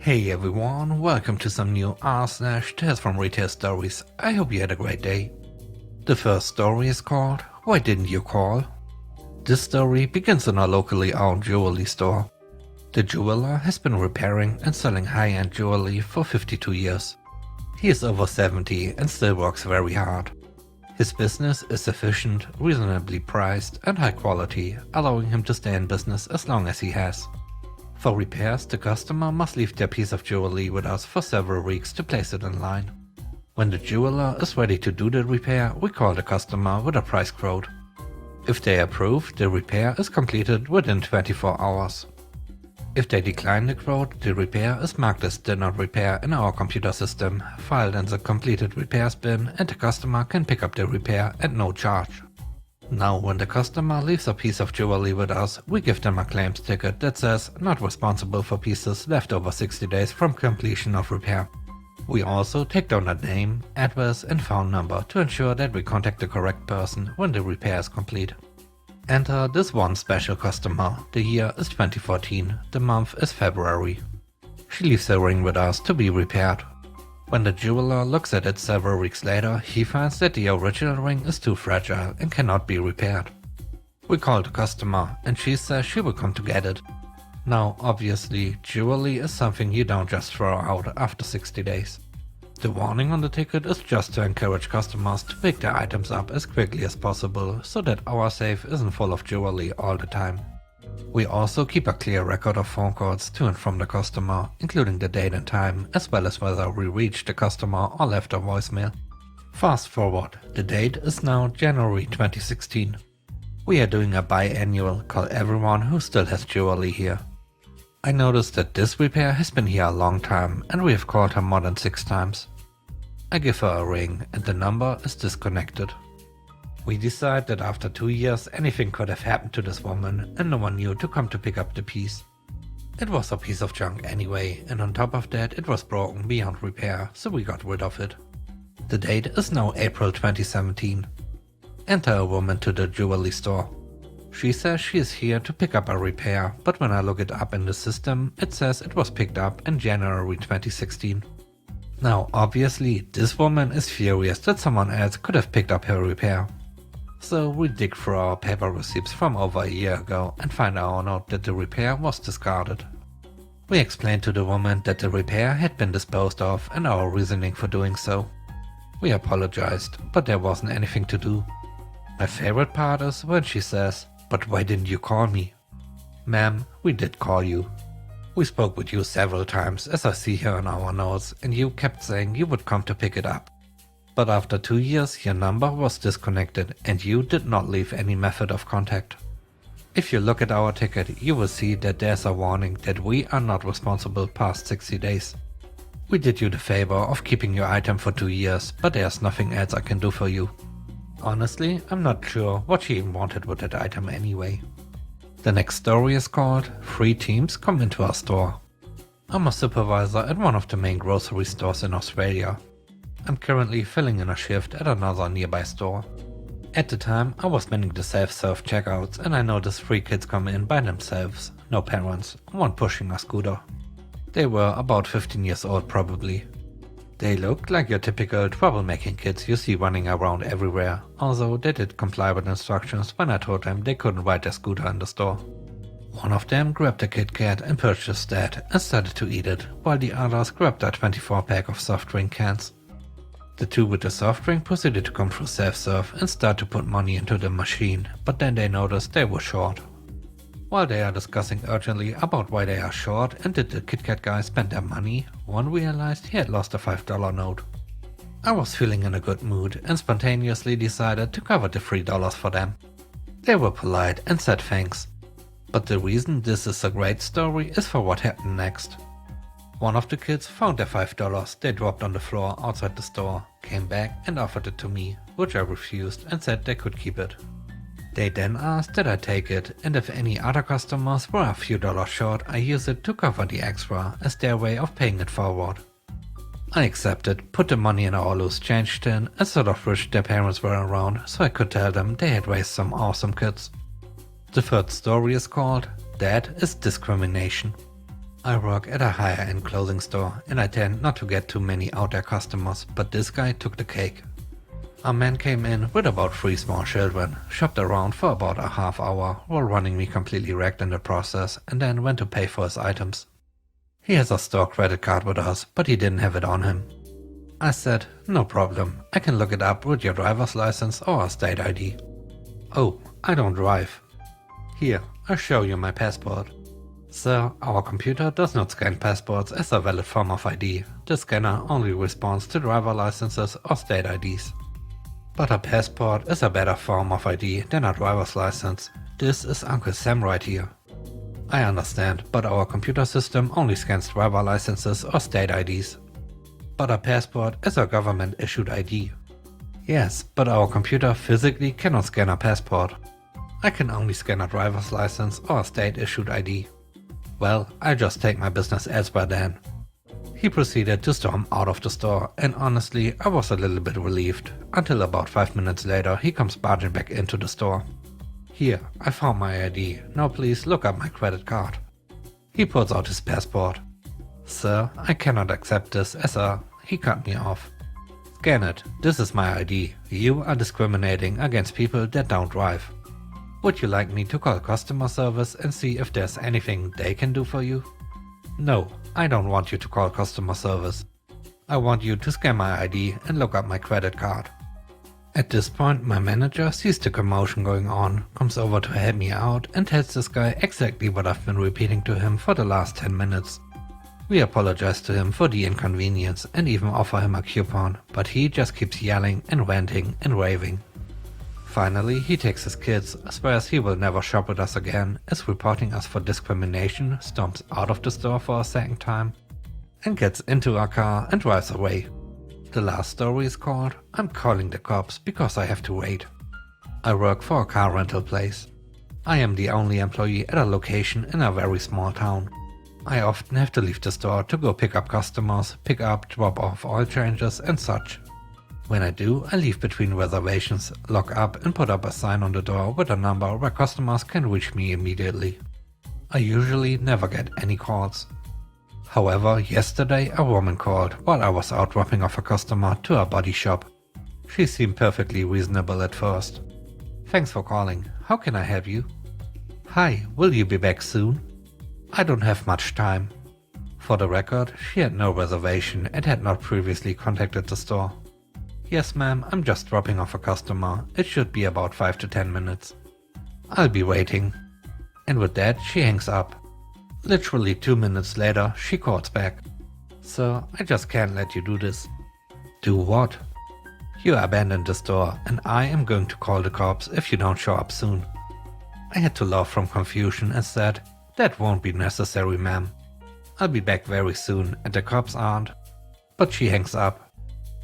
Hey everyone, welcome to some new r/tales from retail stories. I hope you had a great day. The first story is called Why Didn't You Call? This story begins in a locally owned jewelry store. The jeweler has been repairing and selling high-end jewelry for 52 years. He is over 70 and still works very hard. His business is efficient, reasonably priced and high quality, allowing him to stay in business as long as he has. For repairs, the customer must leave their piece of jewelry with us for several weeks to place it in line. When the jeweler is ready to do the repair, we call the customer with a price quote. If they approve, the repair is completed within 24 hours. If they decline the quote, the repair is marked as did not repair in our computer system, filed in the completed repairs bin, and the customer can pick up the repair at no charge. Now when the customer leaves a piece of jewelry with us, we give them a claims ticket that says not responsible for pieces left over 60 days from completion of repair. We also take down a name, address and phone number to ensure that we contact the correct person when the repair is complete. Enter this one special customer. The year is 2014, the month is February. She leaves her ring with us to be repaired. When the jeweler looks at it several weeks later, he finds that the original ring is too fragile and cannot be repaired. We call the customer and she says she will come to get it. Now obviously, jewelry is something you don't just throw out after 60 days. The warning on the ticket is just to encourage customers to pick their items up as quickly as possible so that our safe isn't full of jewelry all the time. We also keep a clear record of phone calls to and from the customer, including the date and time, as well as whether we reached the customer or left a voicemail. Fast forward, the date is now January 2016. We are doing a biannual call everyone who still has jewelry here. I noticed that this repair has been here a long time and we have called her more than 6 times. I give her a ring and the number is disconnected. We decide that after 2 years anything could have happened to this woman and no one knew to come to pick up the piece. It was a piece of junk anyway, and on top of that it was broken beyond repair, so we got rid of it. The date is now April 2017. Enter a woman to the jewelry store. She says she is here to pick up a repair, but when I look it up in the system, it says it was picked up in January 2016. Now obviously this woman is furious that someone else could have picked up her repair. So we dig through our paper receipts from over a year ago and find our note that the repair was discarded. We explained to the woman that the repair had been disposed of and our reasoning for doing so. We apologized, but there wasn't anything to do. My favorite part is when she says, "But why didn't you call me?" Ma'am, we did call you. We spoke with you several times, as I see here in our notes, and you kept saying you would come to pick it up. But after 2 years your number was disconnected and you did not leave any method of contact. If you look at our ticket, you will see that there's a warning that we are not responsible past 60 days. We did you the favor of keeping your item for 2 years, but there's nothing else I can do for you. Honestly, I'm not sure what she even wanted with that item anyway. The next story is called 3 Teams Come Into Our Store. I'm a supervisor at one of the main grocery stores in Australia. I'm currently filling in a shift at another nearby store. At the time, I was manning the self-serve checkouts and I noticed 3 kids come in by themselves, no parents, one pushing a scooter. They were about 15 years old probably. They looked like your typical troublemaking kids you see running around everywhere, although they did comply with instructions when I told them they couldn't ride their scooter in the store. One of them grabbed a Kit Kat and purchased that and started to eat it, while the others grabbed a 24-pack of soft drink cans. The 2 with the soft drink proceeded to come through self-serve and start to put money into the machine, but then they noticed they were short. While they are discussing urgently about why they are short and did the Kit Kat guy spend their money, one realized he had lost a $5 note. I was feeling in a good mood and spontaneously decided to cover the $3 for them. They were polite and said thanks. But the reason this is a great story is for what happened next. One of the kids found their $5 they dropped on the floor outside the store, came back and offered it to me, which I refused and said they could keep it. They then asked that I take it, and if any other customers were a few dollars short, I use it to cover the extra as their way of paying it forward. I accepted, put the money in our loose change tin and sort of wished their parents were around so I could tell them they had raised some awesome kids. The third story is called That is Discrimination. I work at a higher end clothing store and I tend not to get too many out there customers, but this guy took the cake. A man came in with about 3 small children, shopped around for about a half hour while running me completely wrecked in the process, and then went to pay for his items. He has a store credit card with us, but he didn't have it on him. I said, no problem, I can look it up with your driver's license or a state ID. Oh, I don't drive. Here, I'll show you my passport. Sir, our computer does not scan passports as a valid form of ID. The scanner only responds to driver licenses or state IDs. But a passport is a better form of ID than a driver's license. This is Uncle Sam right here. I understand, but our computer system only scans driver licenses or state IDs. But a passport is a government-issued ID. Yes, but our computer physically cannot scan a passport. I can only scan a driver's license or a state-issued ID. Well, I'll just take my business elsewhere then. He proceeded to storm out of the store, and honestly, I was a little bit relieved, until about 5 minutes later he comes barging back into the store. Here, I found my ID, now please look up my credit card. He pulls out his passport. Sir, I cannot accept this as a... He cut me off. Scan it, this is my ID. You are discriminating against people that don't drive. Would you like me to call customer service and see if there's anything they can do for you? No, I don't want you to call customer service. I want you to scan my ID and look up my credit card. At this point, my manager sees the commotion going on, comes over to help me out and tells this guy exactly what I've been repeating to him for the last 10 minutes. We apologize to him for the inconvenience and even offer him a coupon, but he just keeps yelling and ranting and raving. Finally, he takes his kids, swears he will never shop with us again, is reporting us for discrimination, storms out of the store for a second time, and gets into our car and drives away. The last story is called I'm Calling the Cops Because I Have to Wait. I work for a car rental place. I am the only employee at a location in a very small town. I often have to leave the store to go pick up customers, pick up, drop off oil changes and such. When I do, I leave between reservations, lock up and put up a sign on the door with a number where customers can reach me immediately. I usually never get any calls. However, yesterday a woman called while I was out dropping off a customer to a body shop. She seemed perfectly reasonable at first. Thanks for calling, how can I help you? Hi, will you be back soon? I don't have much time. For the record, she had no reservation and had not previously contacted the store. Yes ma'am, I'm just dropping off a customer. It should be about 5 to 10 minutes. I'll be waiting. And with that, she hangs up. Literally 2 minutes later, she calls back. Sir, I just can't let you do this. Do what? You abandoned the store and I am going to call the cops if you don't show up soon. I had to laugh from confusion and said, that won't be necessary ma'am. I'll be back very soon and the cops aren't. But she hangs up.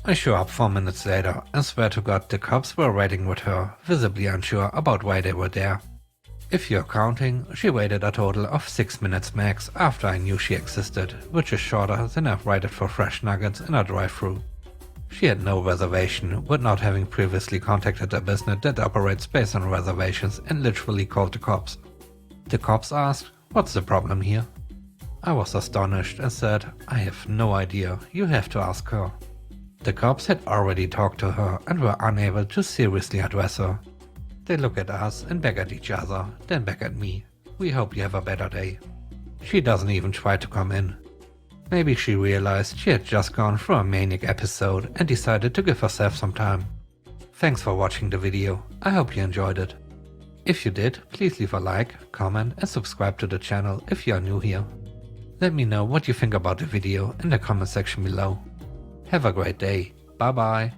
I show up 4 minutes later and swear to God the cops were waiting with her, visibly unsure about why they were there. If you're counting, she waited a total of 6 minutes max after I knew she existed, which is shorter than I've waited for fresh nuggets in a drive-thru. She had no reservation, with not having previously contacted a business that operates based on reservations, and literally called the cops. The cops asked, what's the problem here? I was astonished and said, I have no idea, you have to ask her. The cops had already talked to her and were unable to seriously address her. They look at us and back at each other, then back at me. We hope you have a better day. She doesn't even try to come in. Maybe she realized she had just gone through a manic episode and decided to give herself some time. Thanks for watching the video, I hope you enjoyed it. If you did, please leave a like, comment and subscribe to the channel if you are new here. Let me know what you think about the video in the comment section below. Have a great day, bye bye.